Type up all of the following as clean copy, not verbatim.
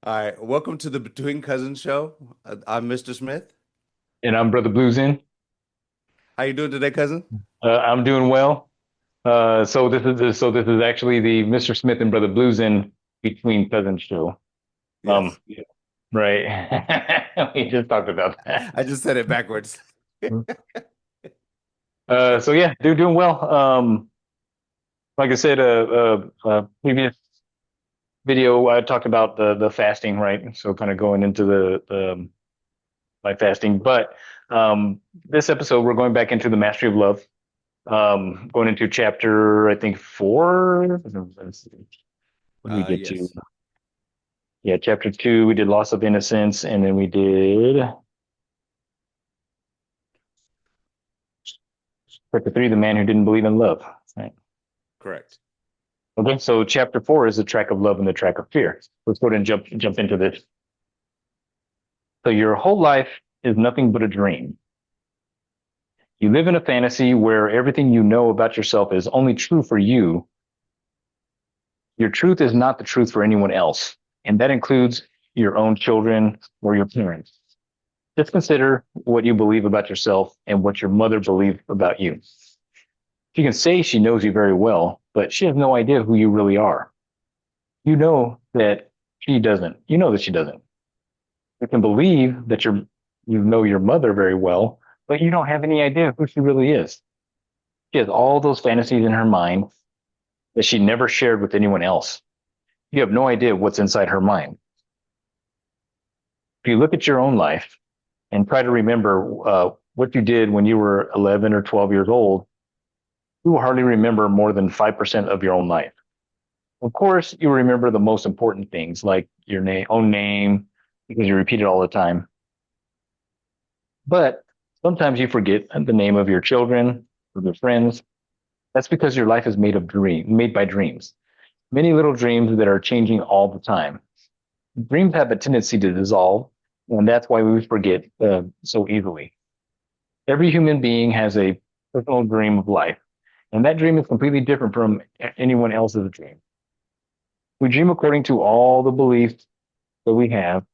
All right, welcome to the Between Cousins show. I'm Mr. Smith. And I'm Brother Blues in. How you doing today, cousin? I'm doing well. So this is actually the Mr. Smith and Brother Blues in Between Cousins show. Yes. Yeah. Right. We just talked about that. I just said it backwards. So yeah, doing well. Like I said, previous video I talked about the fasting, right? So kind of going into the my fasting, but this episode we're going back into the mastery of love. Going into chapter, I think 4. What did we get to? Yes. Yeah, chapter 2, we did loss of innocence, and then we did chapter 3, the man who didn't believe in love. Right. Correct. Okay, so chapter 4 is the track of love and the track of fear. Let's go ahead and jump into this. So your whole life is nothing but a dream. You live in a fantasy where everything you know about yourself is only true for you. Your truth is not the truth for anyone else, and that includes your own children or your parents. Just consider what you believe about yourself and what your mother believed about you. She can say she knows you very well, but she has no idea who you really are. You know that she doesn't. You know that she doesn't. You can believe that you know your mother very well, but you don't have any idea who she really is. She has all those fantasies in her mind that she never shared with anyone else. You have no idea what's inside her mind. If you look at your own life and try to remember what you did when you were 11 or 12 years old, you will hardly remember more than 5% of your own life. Of course, you remember the most important things like your own name because you repeat it all the time. But sometimes you forget the name of your children, of your friends. That's because your life is made by dreams. Many little dreams that are changing all the time. Dreams have a tendency to dissolve, and that's why we forget so easily. Every human being has a personal dream of life, and that dream is completely different from anyone else's dream. We dream according to all the beliefs that we have,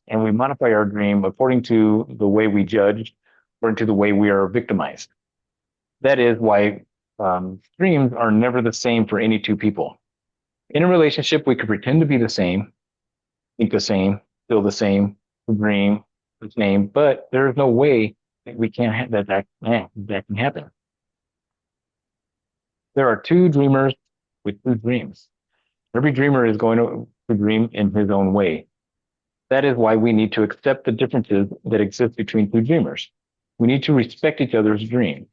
and we modify our dream according to the way we judge, according to the way we are victimized. That is why dreams are never the same for any two people. In a relationship, we could pretend to be the same, think the same, feel the same, dream the same, but there is no way that we can't have that can happen. There are two dreamers with two dreams. Every dreamer is going to dream in his own way. That is why we need to accept the differences that exist between two dreamers. We need to respect each other's dream.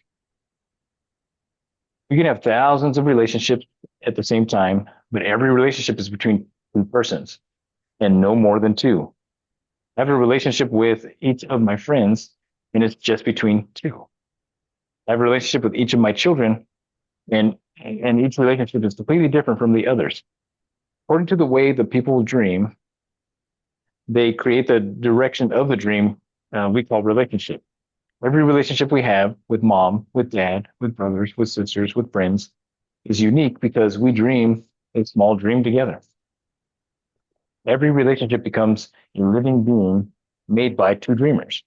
We can have thousands of relationships at the same time, but every relationship is between two persons and no more than two. I have a relationship with each of my friends, and it's just between two. I have a relationship with each of my children, and each relationship is completely different from the others. According to the way the people dream, they create the direction of the dream we call relationship. Every relationship we have with mom, with dad, with brothers, with sisters, with friends is unique because we dream a small dream together. Every relationship becomes a living being made by two dreamers.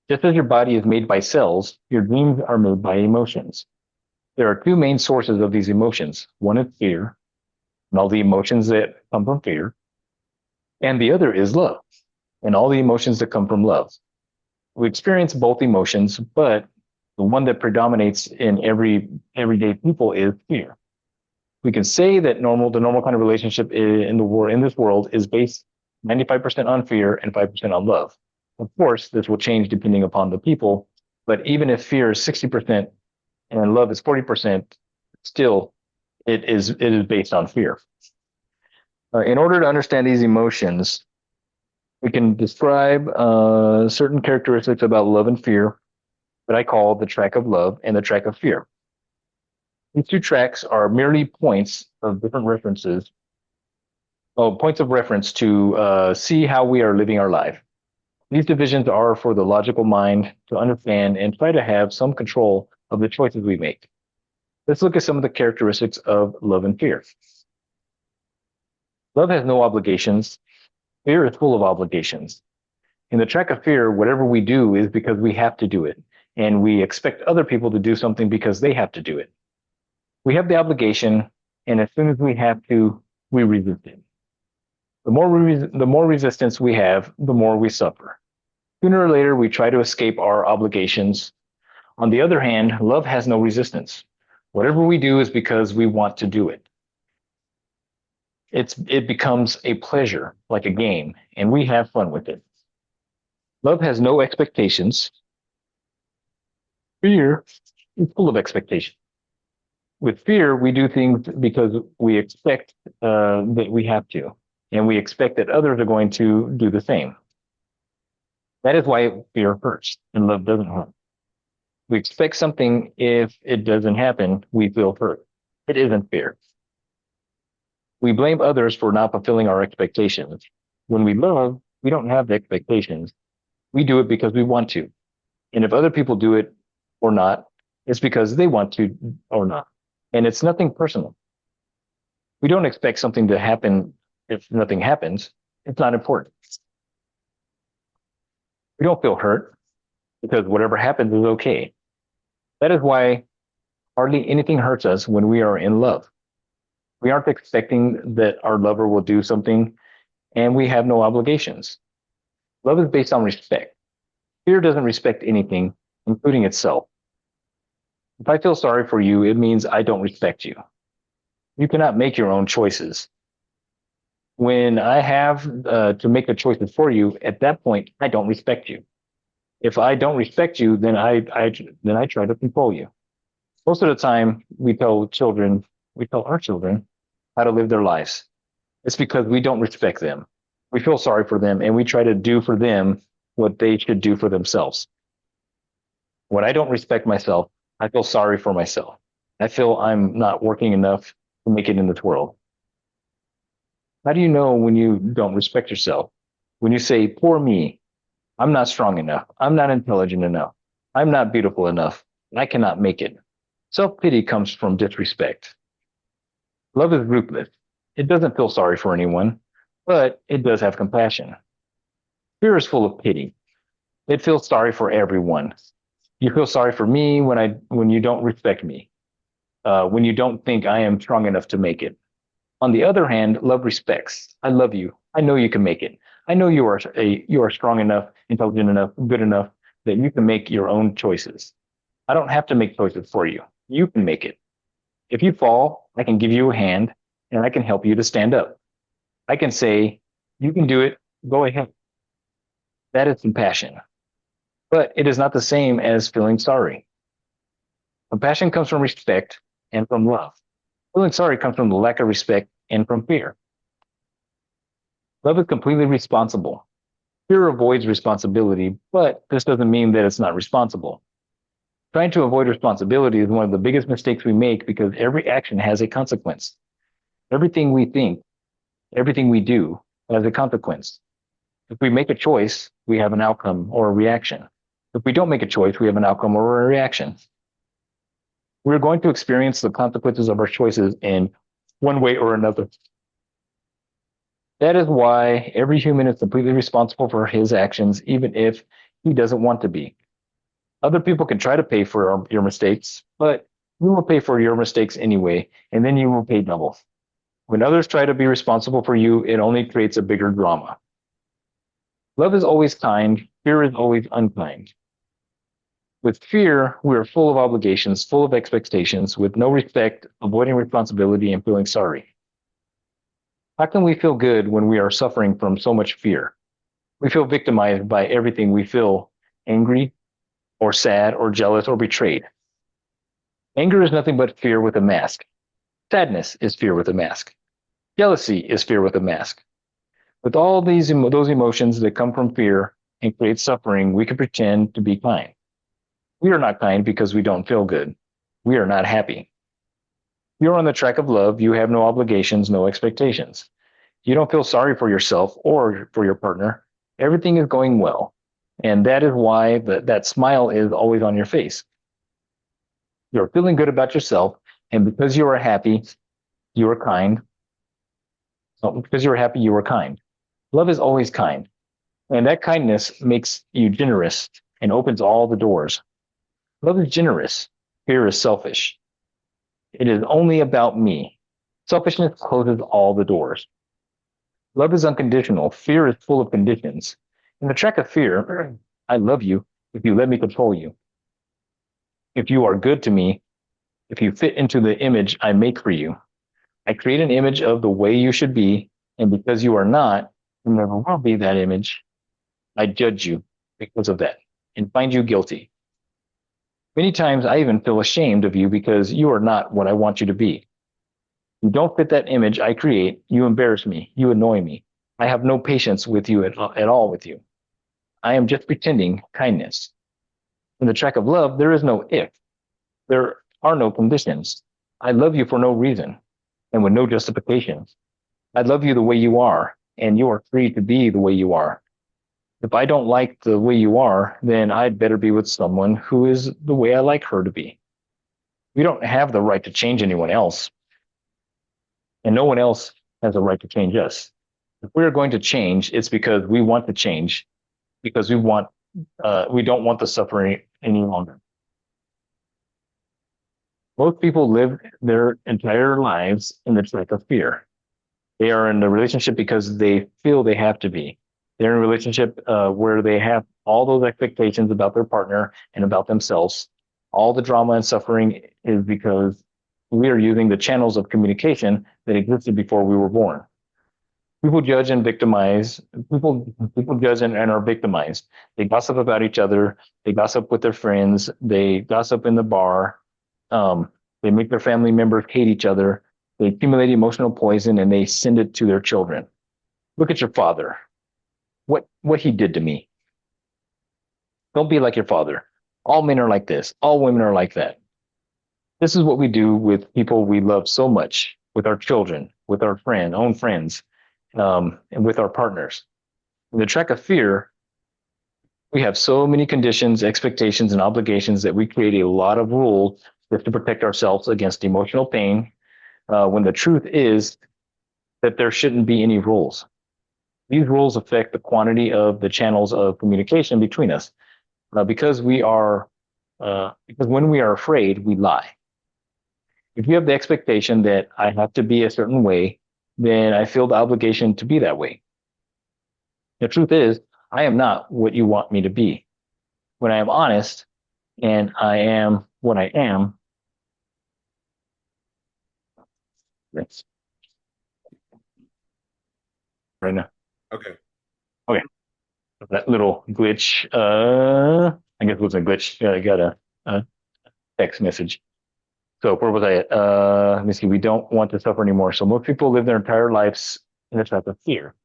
Just as your body is made by cells, your dreams are made by emotions. There are two main sources of these emotions. One is fear, and all the emotions that come from fear, and the other is love, and all the emotions that come from love. We experience both emotions, but the one that predominates in everyday people is fear. We can say that the normal kind of relationship in this world is based 95% on fear and 5% on love. Of course, this will change depending upon the people, but even if fear is 60% and love is 40%, still it is based on fear. In order to understand these emotions, we can describe certain characteristics about love and fear that I call the track of love and the track of fear. These two tracks are merely points of different references, points of reference to see how we are living our life. These divisions are for the logical mind to understand and try to have some control of the choices we make. Let's look at some of the characteristics of love and fear. Love has no obligations. Fear is full of obligations. In the track of fear, whatever we do is because we have to do it, and we expect other people to do something because they have to do it. We have the obligation, and as soon as we have to, we resist it. The more resistance we have, the more we suffer. Sooner or later, we try to escape our obligations. On the other hand, love has no resistance. Whatever we do is because we want to do it. It becomes a pleasure, like a game, and we have fun with it. Love has no expectations. Fear is full of expectation. With fear, we do things because we expect that we have to, and we expect that others are going to do the same. That is why fear hurts and love doesn't hurt. We expect something. If it doesn't happen, we feel hurt. It isn't fear. We blame others for not fulfilling our expectations. When we love, we don't have the expectations. We do it because we want to. And if other people do it or not, it's because they want to or not. And it's nothing personal. We don't expect something to happen if nothing happens. It's not important. We don't feel hurt because whatever happens is okay. That is why hardly anything hurts us when we are in love. We aren't expecting that our lover will do something, and we have no obligations. Love is based on respect. Fear doesn't respect anything, including itself. If I feel sorry for you, it means I don't respect you. You cannot make your own choices. When I have to make the choices for you, at that point, I don't respect you. If I don't respect you, then I try to control you. Most of the time, we tell our children how to live their lives. It's because we don't respect them. We feel sorry for them, and we try to do for them what they should do for themselves. When I don't respect myself, I feel sorry for myself. I feel I'm not working enough to make it in this world. How do you know when you don't respect yourself? When you say, poor me, I'm not strong enough. I'm not intelligent enough. I'm not beautiful enough. I cannot make it. Self-pity comes from disrespect. Love is ruthless. It doesn't feel sorry for anyone, but it does have compassion. Fear is full of pity. It feels sorry for everyone. You feel sorry for me when you don't respect me, when you don't think I am strong enough to make it. On the other hand, love respects. I love you. I know you can make it. I know you are strong enough, intelligent enough, good enough that you can make your own choices. I don't have to make choices for you. You can make it. If you fall, I can give you a hand and I can help you to stand up. I can say, you can do it. Go ahead. That is compassion. But it is not the same as feeling sorry. Compassion comes from respect and from love. Feeling sorry comes from the lack of respect and from fear. Love is completely responsible. Fear avoids responsibility, but this doesn't mean that it's not responsible. Trying to avoid responsibility is one of the biggest mistakes we make because every action has a consequence. Everything we think, everything we do has a consequence. If we make a choice, we have an outcome or a reaction. If we don't make a choice, we have an outcome or a reaction. We're going to experience the consequences of our choices in one way or another. That is why every human is completely responsible for his actions, even if he doesn't want to be. Other people can try to pay for your mistakes, but you will pay for your mistakes anyway, and then you will pay double. When others try to be responsible for you, it only creates a bigger drama. Love is always kind, fear is always unkind. With fear, we are full of obligations, full of expectations, with no respect, avoiding responsibility, and feeling sorry. How can we feel good when we are suffering from so much fear? We feel victimized by everything. We feel angry or sad or jealous or betrayed. Anger is nothing but fear with a mask. Sadness is fear with a mask. Jealousy is fear with a mask. With all those emotions that come from fear and create suffering, we can pretend to be kind. We are not kind because we don't feel good. We are not happy. You're on the track of love. You have no obligations, no expectations. You don't feel sorry for yourself or for your partner. Everything is going well. And that is why that smile is always on your face. You're feeling good about yourself. And because you are happy, you are kind. So because you are happy, you are kind. Love is always kind, and that kindness makes you generous and opens all the doors. Love is generous. Fear is selfish. It is only about me. Selfishness closes all the doors. Love is unconditional. Fear is full of conditions. In the track of fear, I love you if you let me control you. If you are good to me, if you fit into the image I make for you, I create an image of the way you should be. And because you are not, you never will be that image. I judge you because of that and find you guilty. Many times I even feel ashamed of you because you are not what I want you to be. You don't fit that image I create. You embarrass me. You annoy me. I have no patience with you at all with you. I am just pretending kindness. In the track of love, there is no if. There are no conditions. I love you for no reason and with no justification. I love you the way you are, and you are free to be the way you are. If I don't like the way you are, then I'd better be with someone who is the way I like her to be. We don't have the right to change anyone else, and no one else has a right to change us. If we're going to change, it's because we want to change, because we don't want the suffering any longer. Most people live their entire lives in the track of fear. They are in a relationship because they feel they have to be. They're in a relationship where they have all those expectations about their partner and about themselves. All the drama and suffering is because we are using the channels of communication that existed before we were born. People judge and victimize. People judge and are victimized. They gossip about each other. They gossip with their friends. They gossip in the bar. They make their family members hate each other. They accumulate emotional poison and they send it to their children. Look at your father. What he did to me. Don't be like your father. All men are like this. All women are like that. This is what we do with people we love so much, with our children, with our own friends, and with our partners. In the track of fear, we have so many conditions, expectations, and obligations that we create a lot of rules just to protect ourselves against emotional pain, when the truth is that there shouldn't be any rules. These rules affect the quantity of the channels of communication between us. Because when we are afraid, we lie. If you have the expectation that I have to be a certain way, then I feel the obligation to be that way. The truth is, I am not what you want me to be. When I am honest and I am what I am, that's right now. Okay. Okay. That little glitch, I guess it was a glitch. I got a text message. So where was I at? Let me see. We don't want to suffer anymore. So most people live their entire lives in a type of fear.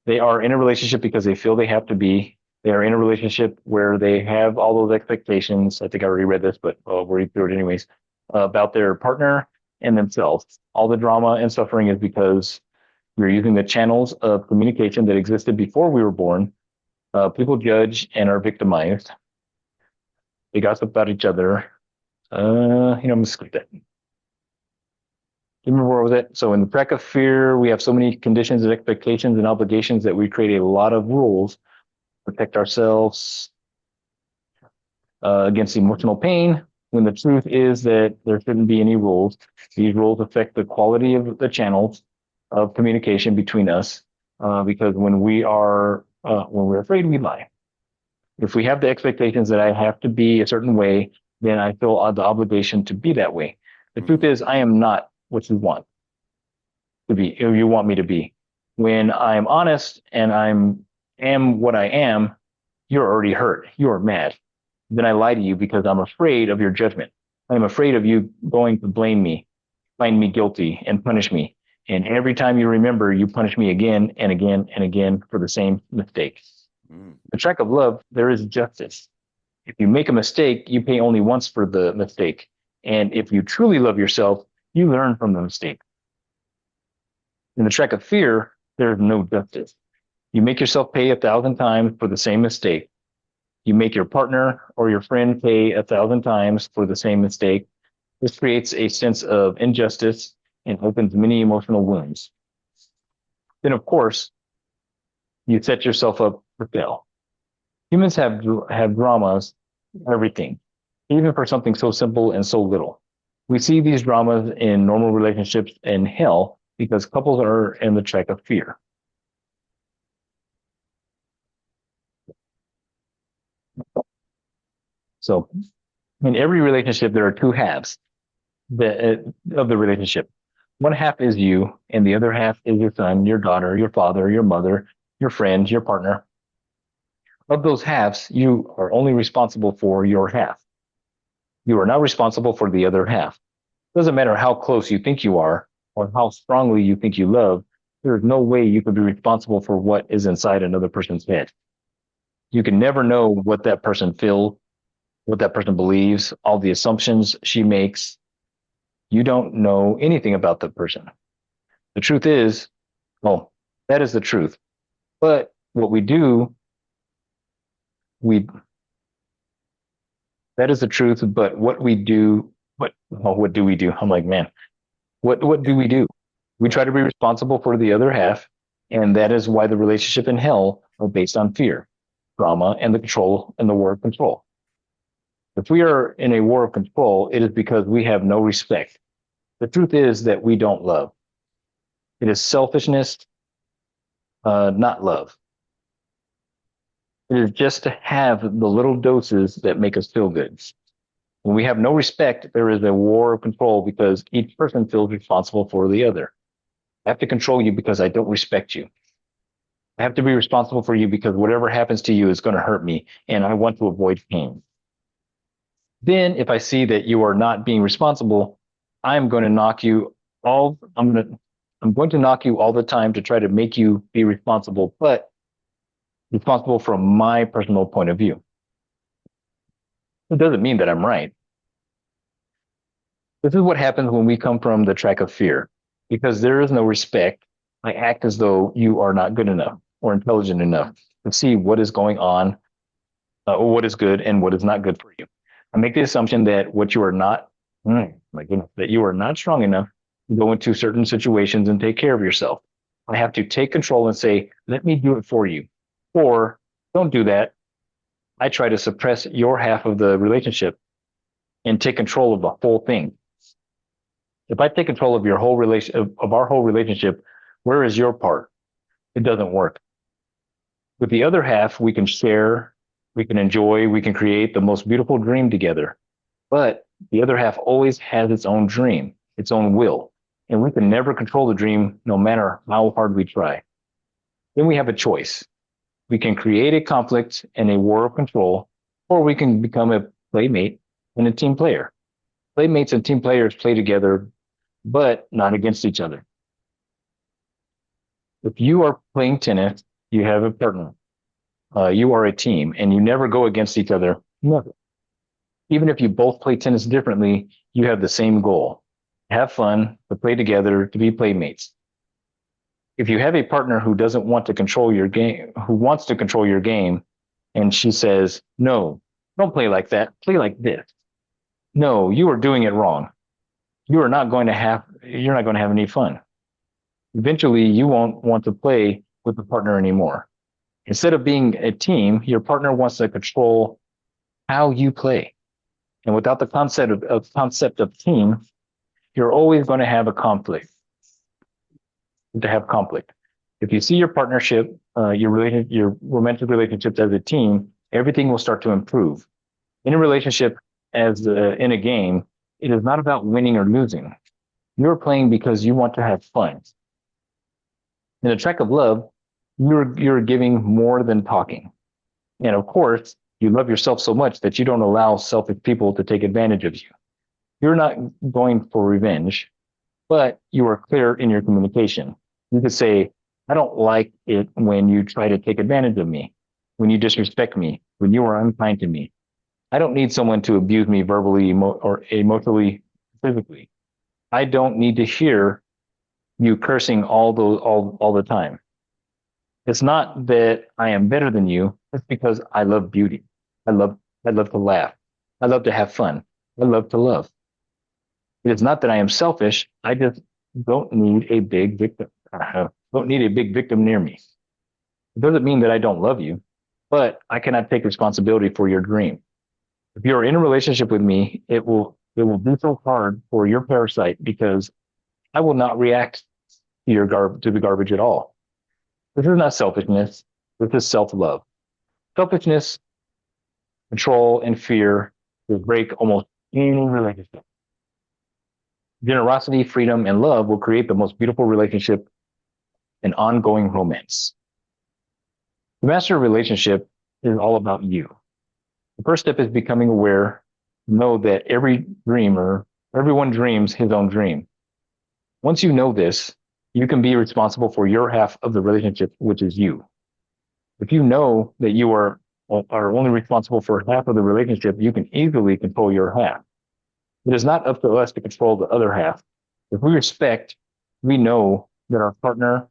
They are in a relationship because they feel they have to be. They are in a relationship where they have all those expectations. I think I already read this, but I'll read through it anyways. About their partner and themselves. All the drama and suffering is because we're using the channels of communication that existed before we were born. People judge and are victimized. They gossip about each other. I'm gonna skip that. Do you remember where was it? So in the track of fear, we have so many conditions and expectations and obligations that we create a lot of rules to protect ourselves against emotional pain, when the truth is that there shouldn't be any rules. These rules affect the quality of the channels of communication between us, because when we're afraid, we lie. If we have the expectations that I have to be a certain way, then I feel the obligation to be that way. The truth is, I am not what you want to be, or you want me to be. When I'm honest and am what I am, you're already hurt. You're mad. Then I lie to you because I'm afraid of your judgment. I'm afraid of you going to blame me, find me guilty, and punish me. And every time you remember, you punish me again and again and again for the same mistake. The track of love, there is justice. If you make a mistake, you pay only once for the mistake. And if you truly love yourself, you learn from the mistake. In the track of fear, there is no justice. You make yourself pay 1,000 times for the same mistake. You make your partner or your friend pay 1,000 times for the same mistake. This creates a sense of injustice and opens many emotional wounds. Then, of course, you set yourself up for fail. Humans have dramas, everything, even for something so simple and so little. We see these dramas in normal relationships in hell because couples are in the track of fear. So in every relationship, there are two halves of the relationship. One half is you, and the other half is your son, your daughter, your father, your mother, your friend, your partner. Of those halves, you are only responsible for your half. You are not responsible for the other half. It doesn't matter how close you think you are or how strongly you think you love, there is no way you can be responsible for what is inside another person's head. You can never know what that person feels, what that person believes, all the assumptions she makes. You don't know anything about the person. The truth is, well, that is the truth. But what we do, we that is the truth. But what we do, what do we do? I'm like, man, what do we do? We try to be responsible for the other half, and that is why the relationship in hell are based on fear, drama, and the control and the war of control. If we are in a war of control, it is because we have no respect. The truth is that we don't love. It is selfishness, not love. It is just to have the little doses that make us feel good. When we have no respect, there is a war of control because each person feels responsible for the other. I have to control you because I don't respect you. I have to be responsible for you because whatever happens to you is going to hurt me and I want to avoid pain. Then if I see that you are not being responsible, I'm going to knock you I'm going to knock you all the time to try to make you be responsible, but responsible from my personal point of view. It doesn't mean that I'm right. This is what happens when we come from the track of fear. Because there is no respect, I act as though you are not good enough or intelligent enough to see what is going on, or what is good and what is not good for you. I make the assumption that what you are not, my goodness, that you are not strong enough to go into certain situations and take care of yourself. I have to take control and say, let me do it for you. Or don't do that. I try to suppress your half of the relationship and take control of the whole thing. If I take control of our whole relationship, where is your part? It doesn't work. With the other half, we can share, we can enjoy, we can create the most beautiful dream together. But the other half always has its own dream, its own will, and we can never control the dream no matter how hard we try. Then we have a choice. We can create a conflict and a war of control, or we can become a playmate and a team player. Playmates and team players play together but not against each other. If you are playing tennis, you have a partner. You are a team, and you never go against each other. Never. Even if you both play tennis differently, you have the same goal: have fun, to play together, to be playmates. If you have a partner who doesn't want to control your game, who wants to control your game, and she says, "No, don't play like that. Play like this. No, you are doing it wrong. You're not going to have any fun." Eventually you won't want to play with the partner anymore. Instead of being a team, your partner wants to control how you play. And without the concept of team, you're always going to have a conflict. If you see your partnership, your romantic relationships as a team, everything will start to improve. In a relationship, in a game, it is not about winning or losing. You're playing because you want to have fun. In the track of love, you're giving more than talking. And of course, you love yourself so much that you don't allow selfish people to take advantage of you. You're not going for revenge, but you are clear in your communication. You could say, I don't like it when you try to take advantage of me, when you disrespect me, when you are unkind to me. I don't need someone to abuse me verbally or emotionally, physically. I don't need to hear you cursing all the time. It's not that I am better than you. It's because I love beauty. I love to laugh. I love to have fun. I love to love. It is not that I am selfish. I just don't need a big victim. Don't need a big victim near me. It doesn't mean that I don't love you, but I cannot take responsibility for your dream. If you're in a relationship with me, it will be so hard for your parasite because I will not react to to the garbage at all. This is not selfishness. This is self-love. Selfishness, control, and fear will break almost any relationship. Generosity, freedom, and love will create the most beautiful relationship and ongoing romance. The master relationship is all about you. The first step is becoming aware. Know that everyone dreams his own dream. Once you know this, you can be responsible for your half of the relationship, which is you. If you know that you are only responsible for half of the relationship, you can easily control your half. It is not up to us to control the other half. If we respect, we know that our partner,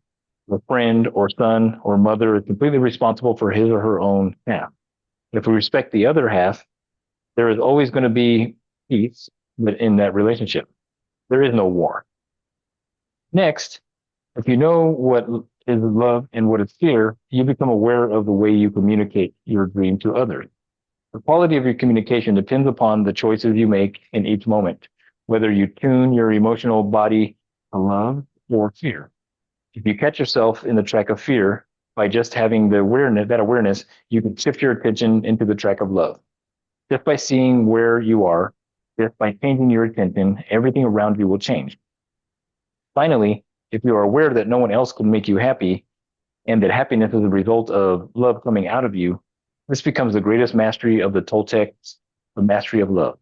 or friend, or son, or mother is completely responsible for his or her own half. If we respect the other half, there is always going to be peace in that relationship. There is no war. Next, if you know what is love and what is fear, you become aware of the way you communicate your dream to others. The quality of your communication depends upon the choices you make in each moment, whether you tune your emotional body to love or fear. If you catch yourself in the track of fear by just having that awareness, you can shift your attention into the track of love. Just by seeing where you are, just by changing your attention, everything around you will change. Finally, if you are aware that no one else can make you happy and that happiness is a result of love coming out of you, this becomes the greatest mastery of the Toltecs, the mastery of love.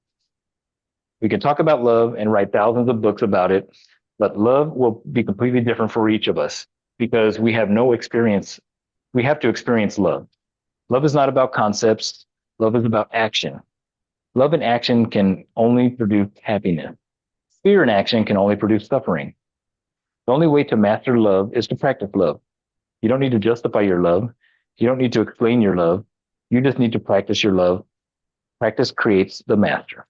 We can talk about love and write thousands of books about it, but love will be completely different for each of us because we have no experience. We have to experience love. Love is not about concepts. Love is about action. Love and action can only produce happiness. Fear and action can only produce suffering. The only way to master love is to practice love. You don't need to justify your love. You don't need to explain your love. You just need to practice your love. Practice creates the master.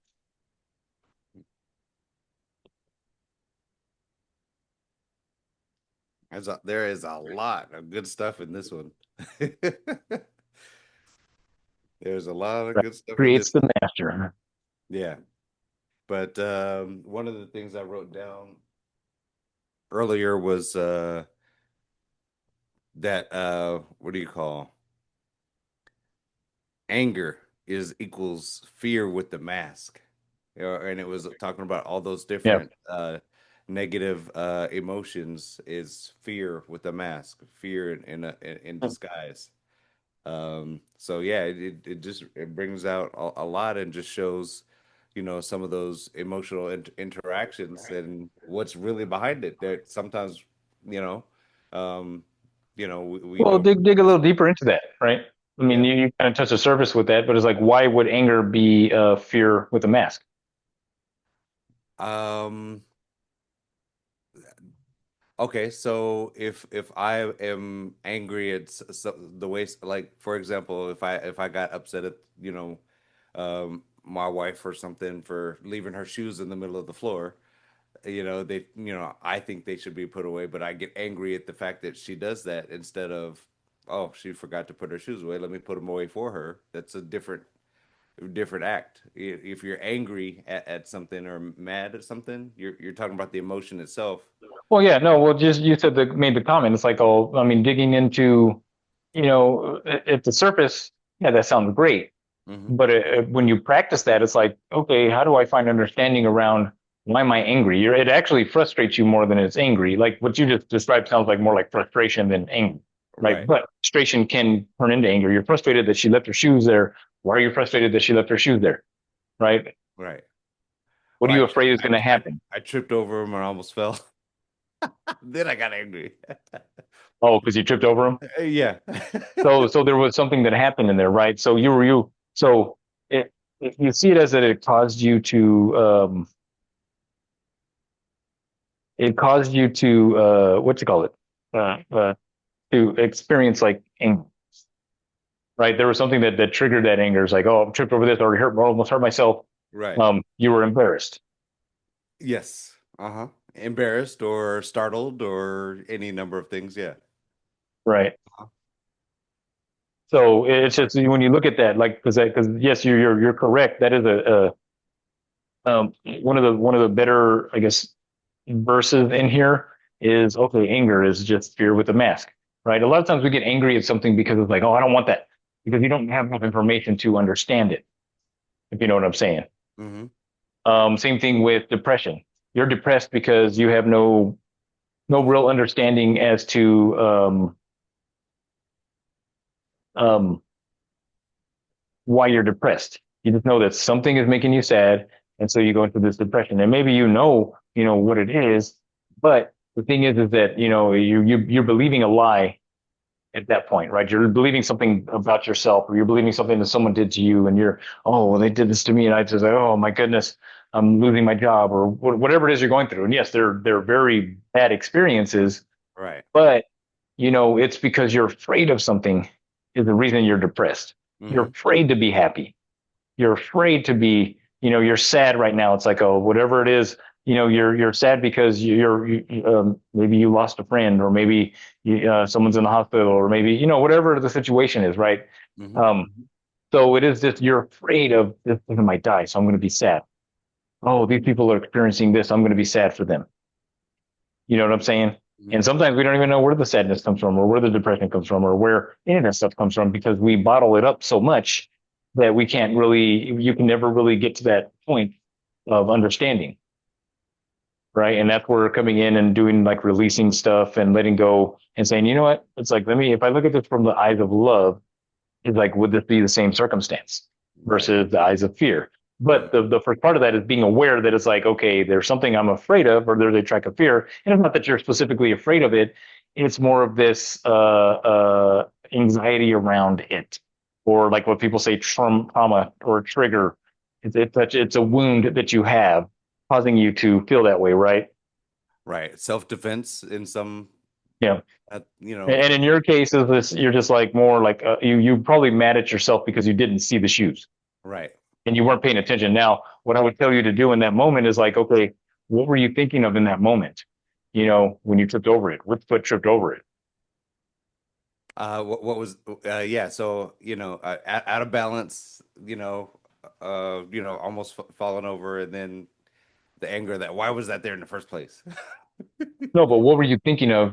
There is a lot of good stuff in this one. There's a lot of good stuff in Creates this. the master. Yeah. But one of the things I wrote down earlier was that what do you call anger is equals fear with the mask. And it was talking about all those Yeah. different negative emotions is fear with the mask, fear in disguise. So yeah, it just it brings out a lot and just shows, some of those emotional interactions and what's really behind it. That sometimes, you know, um, we Well, don't. dig a little deeper into that, right? I mean, Yeah. you kind of touch the surface with that, but it's like, why would anger be fear with a mask? Um, okay, so if I am angry at the way, like for example, if I got upset at my wife or something for leaving her shoes in the middle of the floor, I think they should be put away, but I get angry at the fact that she does that instead of, oh, she forgot to put her shoes away. Let me put them away for her. That's a different act. If you're angry at something or mad at something, you're talking about the emotion itself. Well, yeah, no, well, just you said made the comment. It's like, oh, I mean, digging into, at the surface, yeah, that sounds great. Hmm. But when you practice that, it's like, okay, how do I find understanding around why am I angry? It actually frustrates you more than it's angry. Like what you just described sounds like more like frustration than anger, right? Right, But frustration can turn into anger. You're frustrated that she left her shoes there. Why are you frustrated that she left her shoes there, right? right. What Or are you afraid is I, going to I, happen? I tripped over him and almost fell. Then I got angry. Oh, because you tripped over him. Yeah. So there was something that happened in there, right? So so it, you see it as that it caused you to what you call it to experience like anger, right? There was something that triggered that anger. It's like, oh, I tripped over this, or almost hurt myself. Right. You were embarrassed, Yes. Uh-huh. Embarrassed or startled or any number of things. Yeah. right? So it's just when you look at that, like, because yes, you're correct. That is one of the better, I guess, verses in here is okay. Anger is just fear with a mask, right? A lot of times we get angry at something because it's like, oh, I don't want that, because you don't have enough information to understand it. If you know what I'm saying. Mm-hmm. Same thing with depression. You're depressed because you have no real understanding as to um, why you're depressed. You just know that something is making you sad, and so you go into this depression. And maybe you know what it is, but the thing is that you're believing a lie at that point, right? You're believing something about yourself, or you're believing something that someone did to you, and you're, oh, well, they did this to me, and I just like, oh my goodness, I'm losing my job, or whatever it is you're going through. And yes, they're very bad experiences, Right. but it's because you're afraid of something is the reason you're depressed. You're Mm-hmm. afraid to be happy. You're afraid to be, you're sad right now. It's like, oh, whatever it is, you're sad because maybe you lost a friend, or maybe someone's in the hospital, or maybe, whatever the situation is, right? Mm-hmm. Um, so it is just, you're afraid of this person might die. So I'm going to be sad. Oh, these people are experiencing this. I'm going to be sad for them. You know what I'm saying? Mm-hmm. And sometimes we don't even know where the sadness comes from, or where the depression comes from, or where any of that stuff comes from, because we bottle it up so much that you can never really get to that point of understanding. Right. And that's where we're coming in and doing, like, releasing stuff and letting go and saying, you know what? It's like, if I look at this from the eyes of love, it's like, would this be the same circumstance Right. versus the eyes of fear? But Mm-hmm. the first part of that is being aware that it's like, okay, there's something I'm afraid of, or there's a track of fear. And it's not that you're specifically afraid of it. It's more of this anxiety around it, or like what people say, trauma or trigger. It's a wound that you have causing you to feel that way, right? Right. Self-defense in some, Yeah. you know, And in your case, is this, you're just like more like, you probably mad at yourself because you didn't see the shoes right. and you weren't paying attention. Now, what I would tell you to do in that moment is like, okay, what were you thinking of in that moment? When you tripped over it, what foot tripped over it? What was, yeah. So, out of balance, almost falling over, and then the anger that, why was that there in the first place? No, but what were you thinking of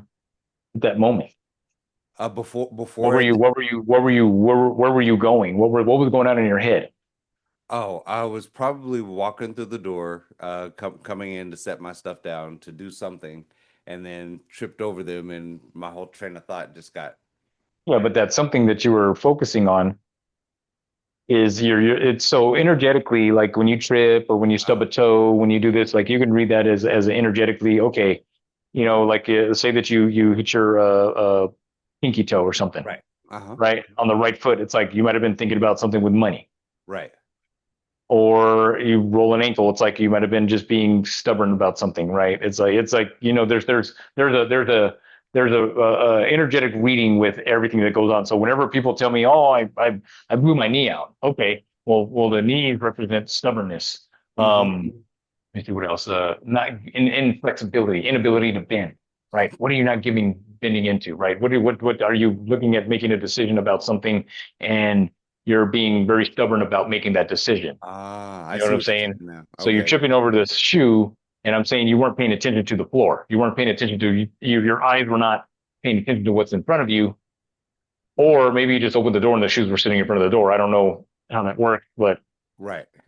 at that moment? Before it, Where were you going? What was going on in your head? oh, I was probably walking through the door, coming in to set my stuff down to do something, and then tripped over them, and my whole train of thought just got, Yeah, but that's something that you were focusing on is it's so energetically, like when you trip or when you stub oh, a toe, when you do this, like you can read that as energetically, okay, like say that you hit your pinky toe or something, right. Uh-huh. right? On the right foot. It's like you might have been thinking about something with money. Right. Or you roll an ankle, it's like you might have been just being stubborn about something, right? It's like there's a energetic reading with everything that goes on. So whenever people tell me, oh, I blew my knee out, okay, well the knee represents stubbornness. Mm-hmm. Let me see what else. Not inflexibility, inability to bend, right? What are you not bending into, right? What are you looking at making a decision about something, and you're being very stubborn about making that decision. Ah, I You know what see I'm what you're saying? saying now. So you're Okay. tripping over this shoe, and I'm saying you weren't paying attention to the floor. You weren't paying attention to your eyes were not paying attention to what's in front of you, or maybe you just opened the door and the shoes were sitting in front of the door. I don't know how that worked, but Right. the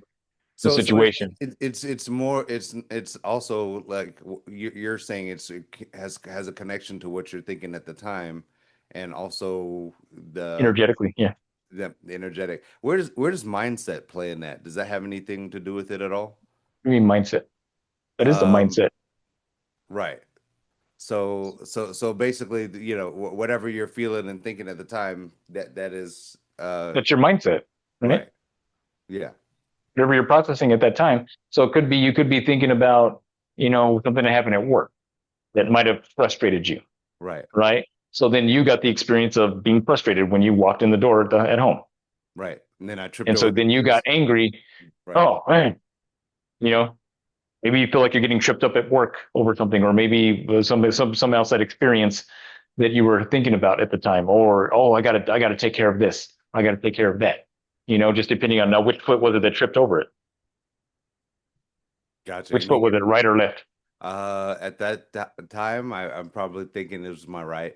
So situation. it's more, it's also like, you're saying has a connection to what you're thinking at the time, and also the Energetically, yeah. the energetic. Where does mindset play in that? Does that have anything to do with it at all? I mean, mindset. That is the Um, mindset. right. So basically, whatever you're feeling and thinking at the time, that is, That's your mindset, right? right. Yeah. Whatever you're processing at that time. So it could be you could be thinking about, something that happened at work that might have frustrated you, Right. right? So then you got the experience of being frustrated when you walked in the door at home. Right. And then I tripped And over so the then you got shoes. angry. Right. Oh, man, you know, maybe you feel like you're getting tripped up at work over something, or maybe some outside experience. that you were thinking about at the time, or oh, I gotta take care of this, I gotta take care of that. Just depending on now which foot was it that tripped over it. Gotcha. Which And foot was it, right or left? at that time, I'm probably thinking it was my right.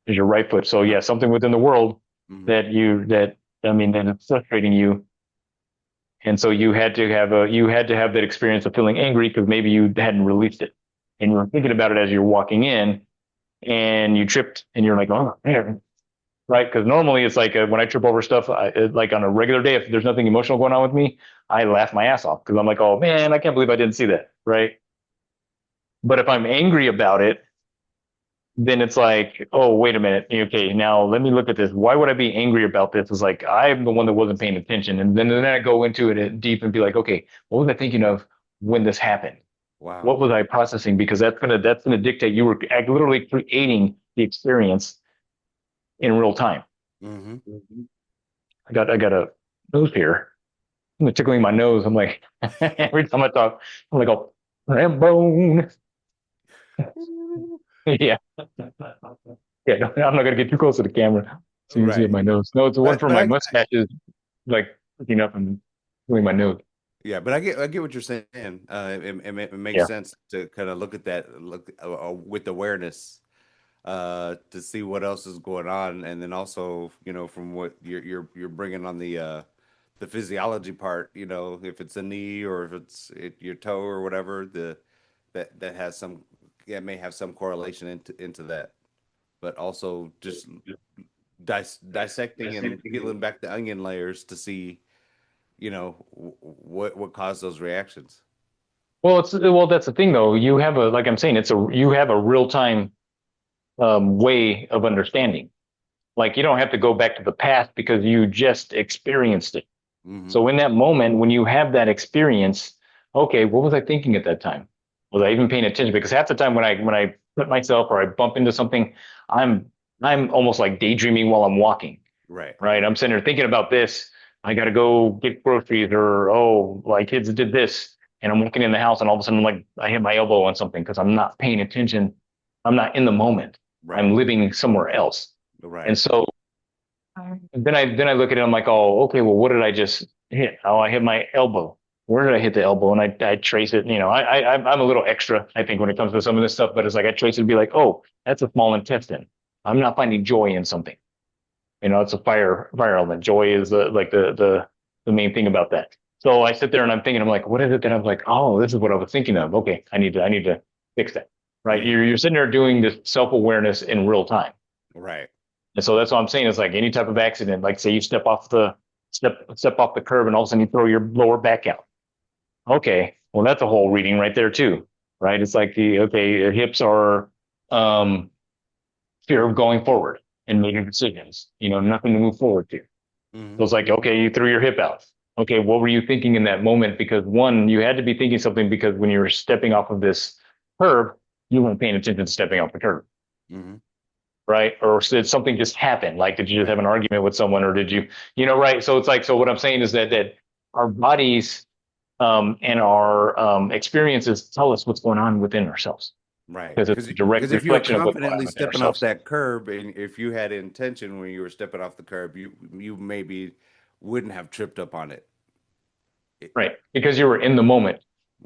Is your right foot. So My, yeah, something within the world mhm. that I mean that it's frustrating you, and so you had to have that experience of feeling angry because maybe you hadn't released it, and you were thinking about it as you're walking in, and you tripped, and you're like, oh man, right? Because normally it's like when I trip over stuff, like on a regular day, if there's nothing emotional going on with me, I laugh my ass off because I'm like, oh man, I can't believe I didn't see that, right? But if I'm angry about it, then it's like, oh, wait a minute. Okay, now let me look at this. Why would I be angry about this? It's like I'm the one that wasn't paying attention. And then I go into it deep and be like, okay, what was I thinking of when this happened? Wow. What was I processing? Because that's gonna dictate you were literally creating the experience in real time. Hmm. I got a nose here. I'm tickling my nose. I'm like, every time I talk, I'm like, oh, Rambo. Yeah. Yeah, no, I'm not gonna get too close to the camera so you can see Right. my nose. No, it's the one But for but my I mustache is like looking up and doing my nose. yeah, but I get what you're saying. It makes Yeah, sense to kind of look at that look with awareness to see what else is going on, and then also from what you're bringing on the physiology part, if it's a knee or if it's your toe or whatever, that has some, yeah, may have some correlation into that, but also just dissecting and peeling back the onion layers to see what caused those reactions. well, that's the thing though. You have a like I'm saying, you have a real time way of understanding. Like you don't have to go back to the past because you just experienced it. Hmm. So in that moment, when you have that experience, okay, what was I thinking at that time? Was I even paying attention? Because half the time when I put myself or I bump into something, I'm I'm almost like daydreaming while I'm walking, Right. right? I'm sitting there thinking about this. I got to go get groceries, or oh, my kids did this, and I'm walking in the house, and all of a sudden, like I hit my elbow on something because I'm not paying attention. I'm not in the moment. Right. I'm living somewhere else, and Right. so then I look at it. I'm like, oh, okay. Well, what did I just hit? Oh, I hit my elbow. Where did I hit the elbow? And I trace it. I'm a little extra, I think, when it comes to some of this stuff. But it's like I trace it and be like, oh, that's a small intestine. I'm not finding joy in something. It's a fire element. Joy is the main thing about that. So I sit there and I'm thinking, I'm like, what is it that I'm like? Oh, this is what I was thinking of. Okay, I need to fix that. Right? Hmm. You're sitting there doing this self awareness in real time. Right. And so that's what I'm saying. It's like any type of accident, like say you step off the curb and all of a sudden you throw your lower back out. Okay, well that's a whole reading right there too, right? It's like the hips are um, fear of going forward and making decisions. Nothing to move forward to. So Hmm. it's like okay, you threw your hip out. Okay, what were you thinking in that moment? Because one, you had to be thinking something because when you were stepping off of this curb, you weren't paying attention to stepping off the curb, Hmm. right? Or did something just happen? Like, did you just have Right. an argument with someone, or did right? So it's like, so what I'm saying is that our bodies and our experiences tell us what's going on within ourselves Right. because it's Because a direct because if you were reflection of what's going on confidently within stepping off ourselves, that curb, and if you had intention when you were stepping off the curb, you maybe wouldn't have tripped up on it. It- right? Because you were in the moment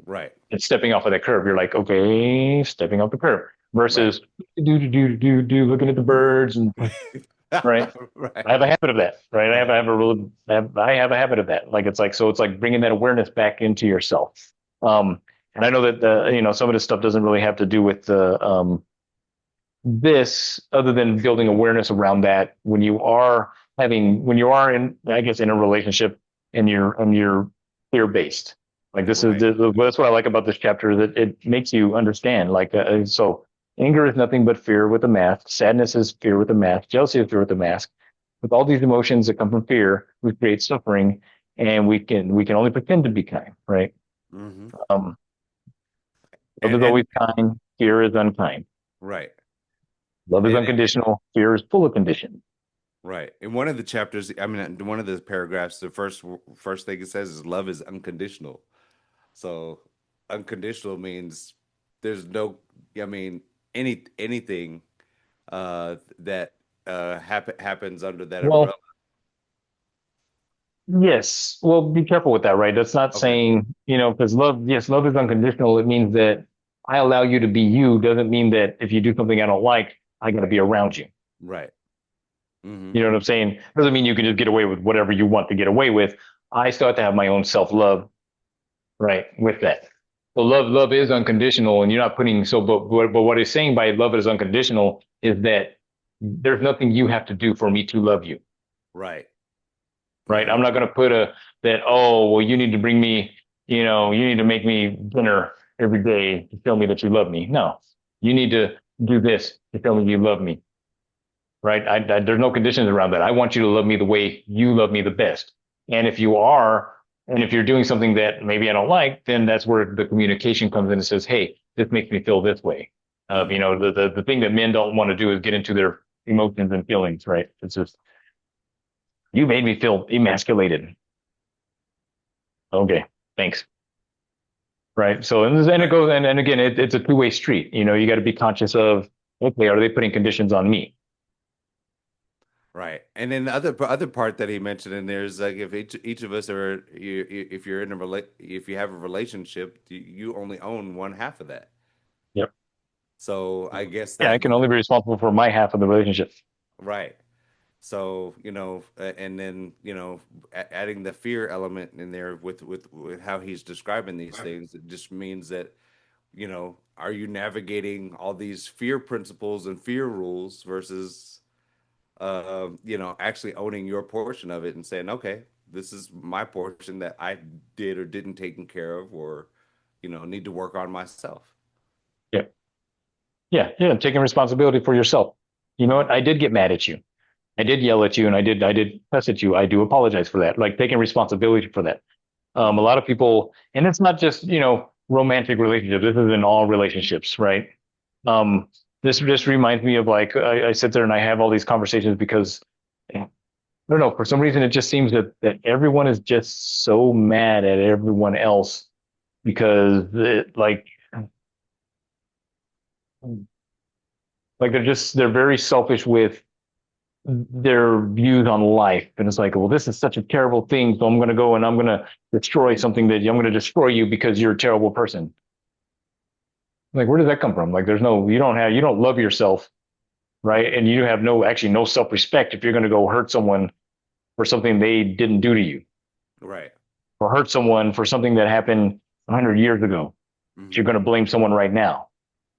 right. and stepping off of that curb. You're like, okay, stepping off the curb Right. versus looking at the birds and right. I Right. have a habit of that, right? Right. I have a habit of that. Like it's like so it's like bringing that awareness back into yourself. And I know that some of this stuff doesn't really have to do with the this other than building awareness around that when you are in I guess in a relationship and you're fear based. Like Right. that's what I like about this chapter that it makes you understand. Like so anger is nothing but fear with a mask. Sadness is fear with a mask. Jealousy is fear with a mask. With all these emotions that come from fear, we create suffering, and we can only pretend to be kind, right? Hmm. Um, love is And always kind. Fear is unkind. right. Love is And unconditional. Fear is full of condition. right. In one of the chapters, I mean, one of the paragraphs, the first thing it says is love is unconditional. So unconditional means there's no, I mean, anything. that happens under that Well, umbrella. yes. Well, be careful with that, right? That's not Okay. saying, because love, yes, love is unconditional. It means that I allow you to be you. Doesn't mean that if you do something I don't like, I got to be around you. Right. Hmm. You know what I'm saying? Doesn't mean you can just get away with whatever you want to get away with. I still have to have my own self love, right? With that. So love is unconditional, and you're not putting so. But what it's saying by love is unconditional is that there's nothing you have to do for me to love you, Right. right? Hmm. I'm not going to put a that oh well you need to bring me you need to make me dinner every day to tell me that you love me. No, you need to do this to tell me you love me, right? There's no conditions around that. I want you to love me the way you love me the best. And if you are, and if you're doing something that maybe I don't like, then that's where the communication comes in and says, hey, this makes me feel this way. Hmm. The thing that men don't want to do is get into their emotions and feelings, right? It's just, you made me feel emasculated. Okay, thanks. Right. So, and it Right. goes, and again, it's a two-way street. You got to be conscious of, okay, are they putting conditions on me? Right. And then the other part that he mentioned in there is like if each of us are if you're in a if you have a relationship, you only own one half of that. Yep. So I guess Yeah, I that can only be responsible for my half of the relationship. right. So, and then, adding the fear element in there with how he's describing these things, it just means that, are you navigating all these fear principles and fear rules versus, actually owning your portion of it and saying, okay, this is my portion that I did or didn't taken care of or, need to work on myself. Yeah. Yeah, yeah, taking responsibility for yourself. You know what? I did get mad at you. I did yell at you, and I did cuss at you. I do apologize for that. Like taking responsibility for that. A Hmm. lot of people, and it's not just romantic relationships. This is in all relationships, right? Um, this just reminds me of like I sit there and I have all these conversations because I don't know, for some reason it just seems that everyone is just so mad at everyone else because like they're very selfish with their views on life. And it's like, well, this is such a terrible thing. So I'm going to go and I'm going to destroy something that I'm going to destroy you because you're a terrible person. Like, where does that come from? Like, you don't love yourself, right? And you have actually no self respect if you're going to go hurt someone for something they didn't do to you Right. or hurt someone for something that happened 100 years ago. You're Hmm. going to blame someone right now.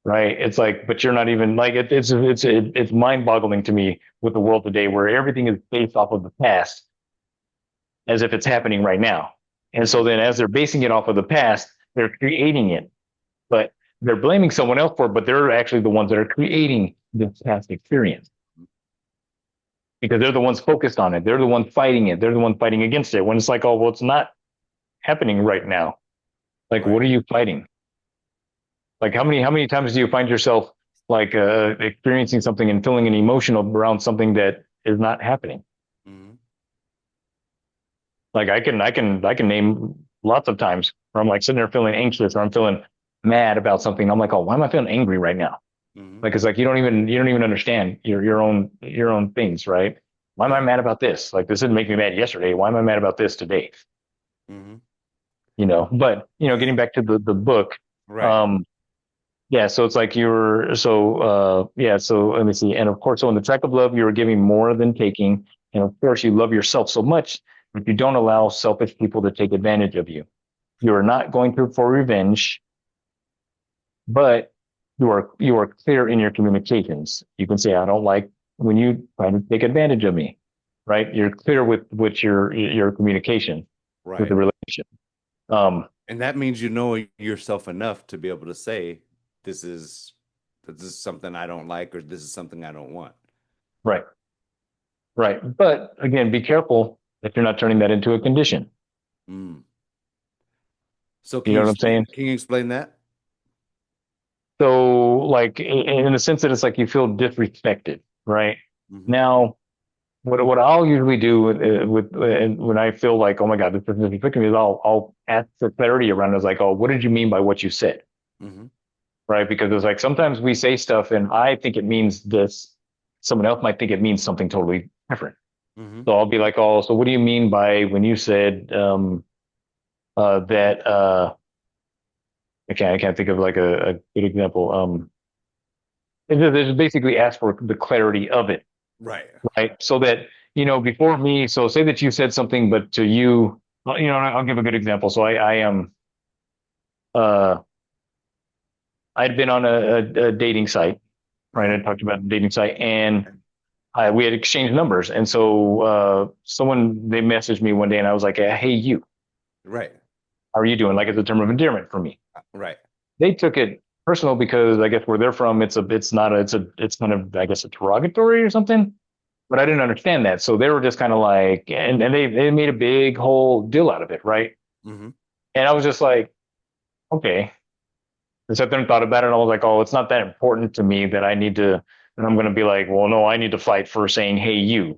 Right. It's like, but you're not even like it's mind boggling to me with the world today where everything is based off of the past as if it's happening right now. And so Hmm. then as they're basing it off of the past, they're creating it, but they're blaming someone else for it, but they're actually the ones that are creating this past experience because they're the ones focused on it. They're the ones fighting it. They're the ones fighting against it when it's like, oh, well, it's not happening right now. Like, what Right. are you fighting? Like Right. how many times do you find yourself like experiencing something and feeling an emotional around something that is not happening? Hmm. Like I can name lots of times where I'm like sitting there feeling anxious or I'm feeling mad about something. I'm like, oh, why am I feeling angry right now? Hmm. Like it's like you don't even understand your own things, right? Why am I Yeah. mad about this? Like this didn't make me mad yesterday. Why am I mad about this today? Hmm. But getting back to the book, Right. um, yeah, so it's like so let me see. And of course, so in the track of love, you're giving more than taking. And of course, you love yourself so much that you don't allow selfish people to take advantage of you. You are not going through for revenge, but you are clear in your communications. You can say, I don't like when you try to take advantage of me, right? You're clear with your communication with the Right. relationship. Um, And that means you know yourself enough to be able to say, this is this is something I don't like, or this is something I don't want. right, right. But again, be careful that you're not turning that into a condition. Mm. So You know what I'm saying? can you explain that? So, like, in the sense that it's like you feel disrespected, right? Hmm. Now, what I'll usually do when I feel like, oh my God, this is disrespecting me, is I'll ask for clarity around it. It's like, oh, what did you mean by what you said, Hmm. right? Because it's like sometimes we say stuff and I think it means this, someone else might think it means something totally different. Mm-hmm. So I'll be like, oh, so what do you mean by when you said that I can't think of like a good example. It's basically ask for the clarity of it, Right. right? So that, before me, so say that you said something, but to you, well, I'll give a good example. So I am, uh, I'd been on a dating site, right? I Mm-hmm. talked about the dating site, and we had exchanged numbers. And so they messaged me one day, and I was like, hey, you, Right. how are you doing? Like it's a term of endearment for me. Right. They took it personal because I guess where they're from, it's kind of, I guess, a derogatory or something. But I didn't understand that. So they were just kind of like, and they made a big whole deal out of it, right? Mm-hmm. And I was just like, okay. I sat there and thought about it. And I was like, oh, it's not that important to me that and I'm going to be like, well, no, I need to fight for saying, hey, you.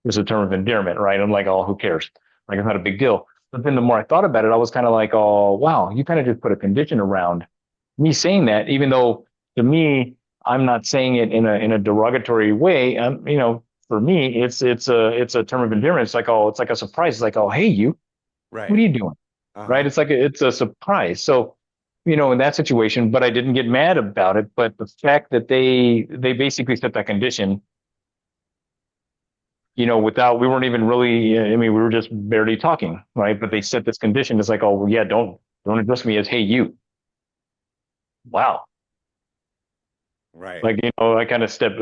It's a term of endearment, right? I'm like, oh, who cares? Like, it's not a big deal. But then the more I thought about it, I was kind of like, oh, wow, you kind of just put a condition around me saying that, even though to me, I'm not saying it in a derogatory way. For me, it's a term of endearment. It's like, oh, it's like a surprise. It's like, oh, hey, you, what Right. are you doing? Right? Uh-huh. It's a surprise. So, in that situation, but I didn't get mad about it. But the fact that they basically set that condition, without we weren't even really, I mean, we were just barely talking, right? But they set this condition. It's like, oh, well, yeah, don't address me as hey you. Wow. Right. Like, I kind of step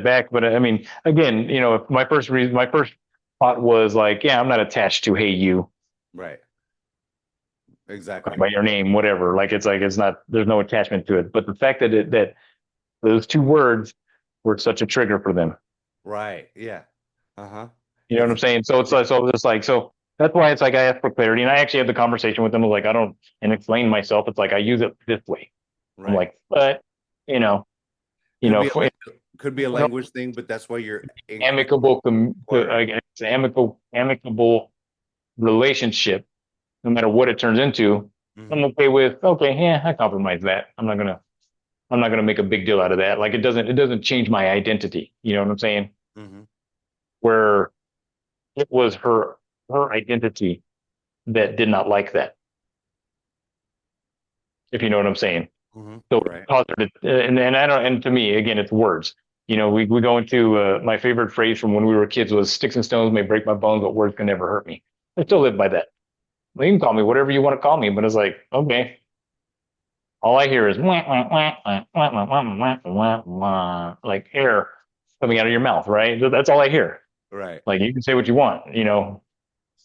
back. But I mean, again, my first thought was like, yeah, I'm not attached to hey you Right. Exactly. by your name, whatever. Like it's not, there's no attachment to it. But the fact that those two words were such a trigger for them. Right. Yeah. Uh-huh. You know what It's I'm saying? So so that's why it's like I ask for clarity, and I actually had the conversation with them. I was like, I don't, and explain myself. It's like I use it this way. I'm right. like, but you know, Could be a for could be a language thing, but that's why you're amicable, inquiring. amicable relationship, no matter what it turns into, I'm Mm-hmm. okay with. Okay, yeah, I compromise that. I'm not gonna make a big deal out of that. Like it doesn't change my identity. You know what I'm saying? Mm-hmm. Where it was her identity that did not like that, if you know what I'm saying. Mm-hmm. So it Right. caused her to, and I don't, and to me, again, it's words. We go into my favorite phrase from when we were kids was sticks and stones may break my bones, but words can never hurt me. I still live by that. Well, you can call me whatever you want to call me, but it's like, okay, all I hear is wah, wah, wah, wah, wah, wah, wah, wah, wah, wah, like air coming out of your mouth, right? That's all I hear. Right. Like you can say what you want,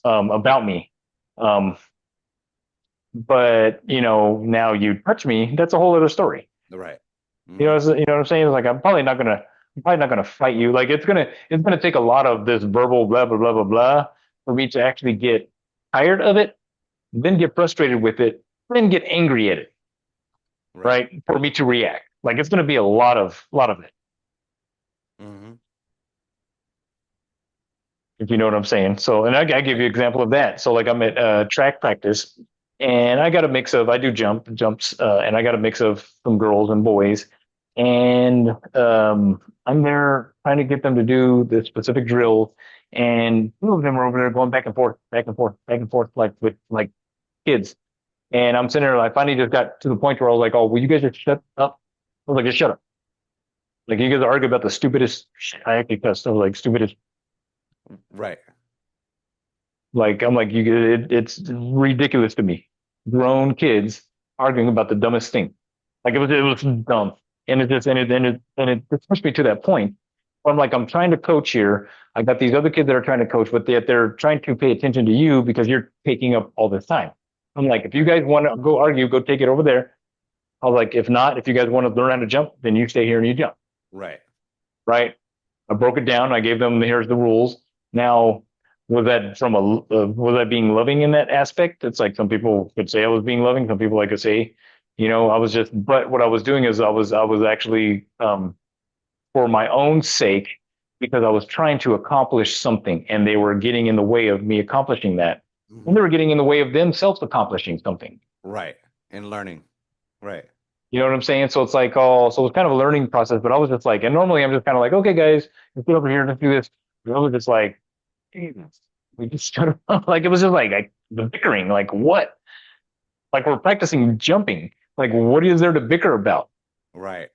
about me. Um, but now you touch me, that's a whole other story. Right. Mm-hmm. You know what I'm saying? It's like I'm probably not gonna fight you. Like it's gonna take a lot of this verbal blah blah blah blah blah for me to actually get tired of it, then get frustrated with it, then get angry at it, Right. right? For me to react. Like it's gonna be a lot of it, Mm-hmm. if you know what I'm saying. So, and I give you an example of that. So, like I'm at track practice, and I do jumps, and I got a mix of some girls and boys, and I'm there trying to get them to do the specific drills, and two of them are over there going back and forth, back and forth, back and forth, like with like kids. And I'm sitting there, I finally just got to the point where I was like, "Oh, will you guys just shut up?" I was like, "Just shut up!" Like you guys are arguing about the stupidest shit. I actually cussed. I was like, "Stupidest." Right. Like I'm like, it's ridiculous to me. Grown kids arguing about the dumbest thing. Like it was dumb, and it just and it just pushed me to that point. Where I'm like, I'm trying to coach here. I got these other kids that are trying to coach, but they're trying to pay attention to you because you're taking up all this time. I'm like, if you Right. guys want to go argue, go take it over there. I was like, if not, if you guys want to learn how to jump, then you stay here and you jump. Right. Right? I broke it down. I gave them here's the rules. Now, was that being loving in that aspect? It's like some people could say I was being loving. Some people like to say, I was just. But what I was doing is I was actually for my own sake because I was trying to accomplish something, and they were getting in the way of me accomplishing that, and Mm-hmm. they were getting in the way of themselves accomplishing something. Right. And learning. Right. You know what I'm saying? So it's like all, so it's kind of a learning process, but I was just like, and normally I'm just kind of like, okay, guys, let's get over here, let's do this. But I was just like, Jesus, we just started, like, it was just like the bickering, like what? Like we're practicing jumping. Like, what is there to bicker about? Right.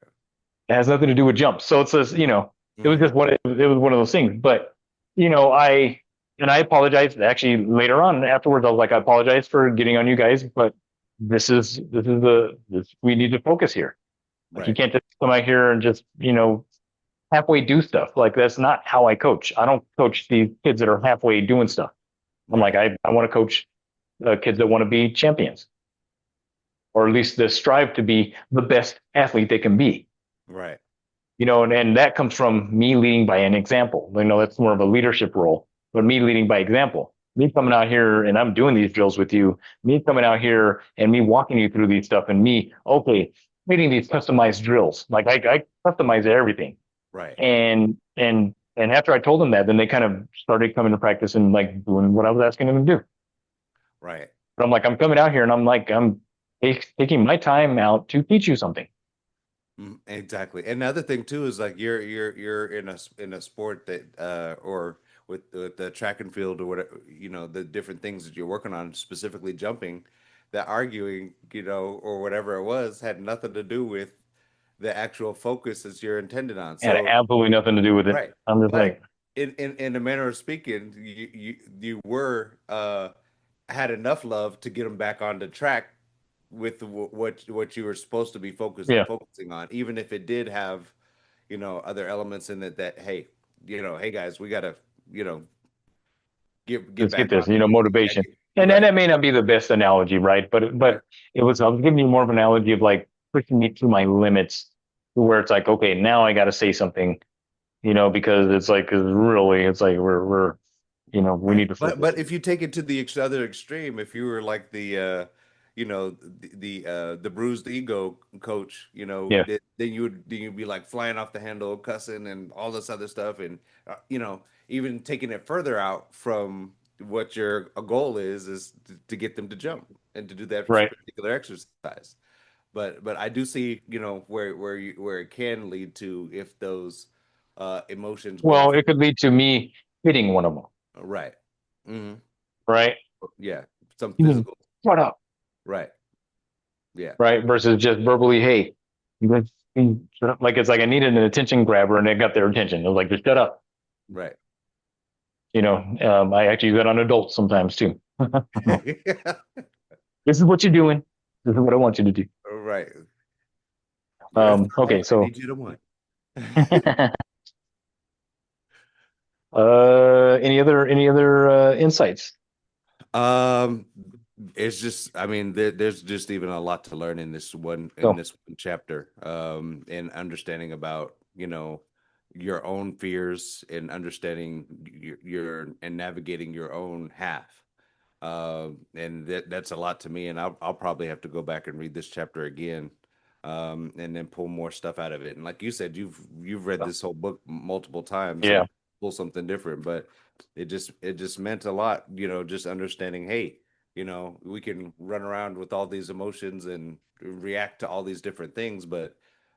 It has nothing to do with jumps. So it's just, it was Hmm. just it was one of those things. But, I apologized actually later on afterwards. I was like, I apologize for getting on you guys, but we need to focus here. Like you Right. can't just come out here and just, halfway do stuff. Like that's not how I coach. I don't coach these kids that are halfway doing stuff. I'm like, Right. I want to coach kids that want to be champions, or at least they strive to be the best athlete they can be. Right. And that comes from me leading by an example. That's more of a leadership role, but me leading by example. Me coming out here and I'm doing these drills with you, me coming out here and me walking you through these stuff and me, okay, creating these customized drills. Like I customize everything. Right. And after I told them that, then they kind of started coming to practice and like doing what I was asking them to do. Right. But I'm like, I'm coming out here and I'm like, I'm taking my time out to teach you something. Exactly. And the other thing too is like you're in a sport that or with the track and field or whatever, the different things that you're working on, specifically jumping, that arguing, or whatever it was had nothing to do with the actual focus that you're intended on. It had So, absolutely nothing to do with it. right. I'm just But like, in a manner of speaking, you were had enough love to get them back on the track with what you were supposed to be yeah, focusing on, even if it did have, other elements in it that, hey, hey guys, we gotta, you know, get let's get back this, on it. Yeah, motivation. And right, that may not be the best analogy, right? right, I was giving you more of an analogy of like pushing me to my limits to where it's like, okay, now I got to say something, because it's like, 'cause really, it's like we right. need to focus. But if you take it to the other extreme, if you were like the bruised ego coach, Yeah, then you'd be like flying off the handle, cussing, and all this other stuff, and even taking it further out from what your goal is to get them to jump and to do that right. particular exercise. But I do see, where it can lead to if those emotions go Well, off. it could lead to me hitting one of them, Right. Hmm. right? Yeah. Some You mean, physical. shut up, Right. Yeah. right? Versus just verbally, hey, you shut up. Like it's like I needed an attention grabber and it got their attention. It was like, just shut up. Right. I actually use that on adults sometimes too. Yeah. This is what you're doing. This is what I want you to do. Right. Where's the Okay, home? I so need you to win. any other insights? Um, it's just, I mean, there's just even a lot to learn in So this one chapter. And understanding about, your own fears and understanding your and navigating your own half. And that's a lot to me, and I'll probably have to go back and read this chapter again, and then pull more stuff out of it. And like you said, you've read this whole book multiple times yeah, and pull something different, but it just meant a lot, just understanding, hey, we can run around with all these emotions and react to all these different things, but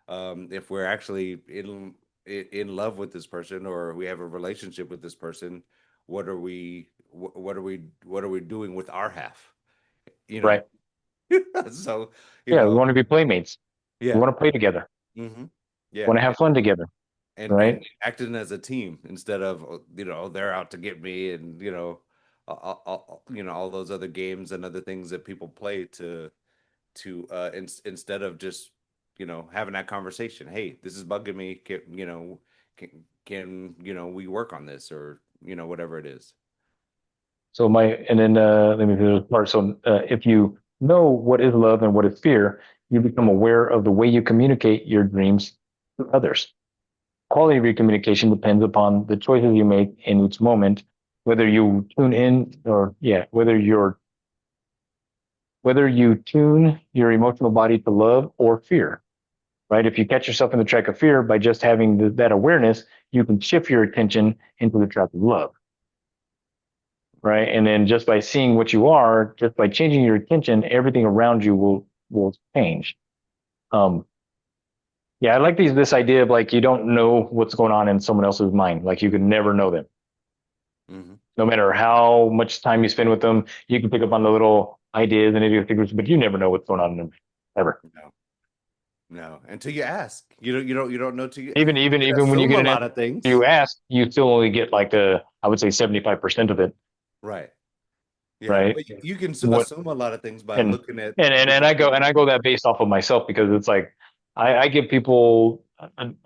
if we're actually in love with this person or we have a relationship with this person, what are we doing with our half? You know, right. so you Yeah, we know, want to be playmates. We yeah, want to play together. hmm We yeah, want to have fun together, and right? acting as a team instead of they're out to get me and all those other games and other things that people play instead of just having that conversation. Hey, this is bugging me. Can we work on this or whatever it is. And then let me do this part. So if you know what is love and what is fear, you become aware of the way you communicate your dreams to others. Quality of your communication depends upon the choices you make in each moment, whether you tune in or yeah, whether you tune your emotional body to love or fear, right? If you catch yourself in the track of fear by just having that awareness, you can shift your attention into the track of love, right? And then just by seeing what you are, just by changing your attention, everything around you will change. Um, yeah, I like this idea of like you don't know what's going on in someone else's mind. Like you can never know them. Hmm. No matter how much time you spend with them, you can pick up on the little ideas and idiosyncrasies, but you never know what's going on in them ever. No, no. Until you ask, you don't know till you can Even when you assume get a an lot answer of things. you ask, you still only get like I would say 75% of it, Right. Yeah, right? but you can What assume a lot of things by and looking at and different I people. go that based off of myself because it's like I give people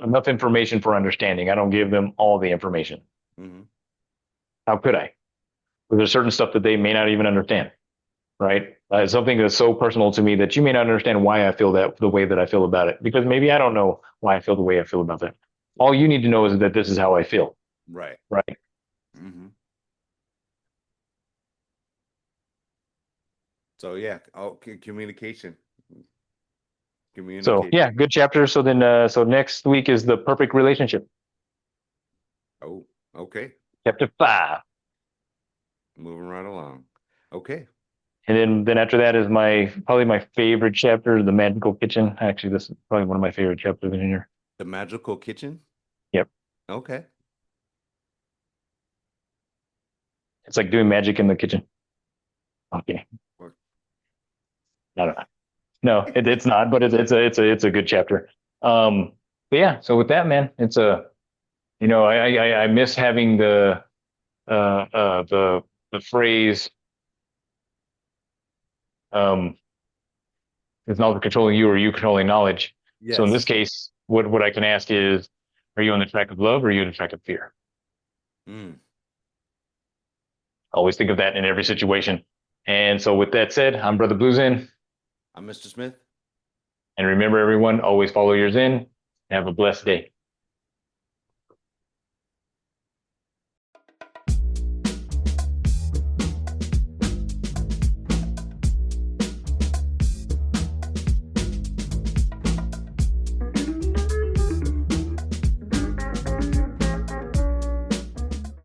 enough information for understanding. I don't give them all the information. Hmm. How could I? There's certain stuff that they may not even understand, right? Something that's so personal to me that you may not understand why I feel that the way that I feel about it, because maybe I don't know why I feel the way I feel about that. All you need to know is that this is how I feel, Right. right? Hmm. So yeah, communication, So communication. yeah, good chapter. So then, so next week is the perfect relationship, Oh, okay. chapter 5, Moving right along. Okay. and then after that is my probably my favorite chapter, the magical kitchen. Actually, this is probably one of my favorite chapters in here. The magical kitchen. Yep, Okay. it's like doing magic in the kitchen. Okay, Or- I don't know. No, it's not, but it's a good chapter. But yeah, so with that, man, it's a I miss having uh the phrase um is knowledge controlling you or you controlling knowledge. So in this Yes. case, what I can ask is, are you on the track of love or are you on the track of fear? Mm. Always think of that in every situation. And so with that said, I'm Brother Blues in, I'm Mr. Smith. and remember everyone, always follow yours in. Have a blessed day.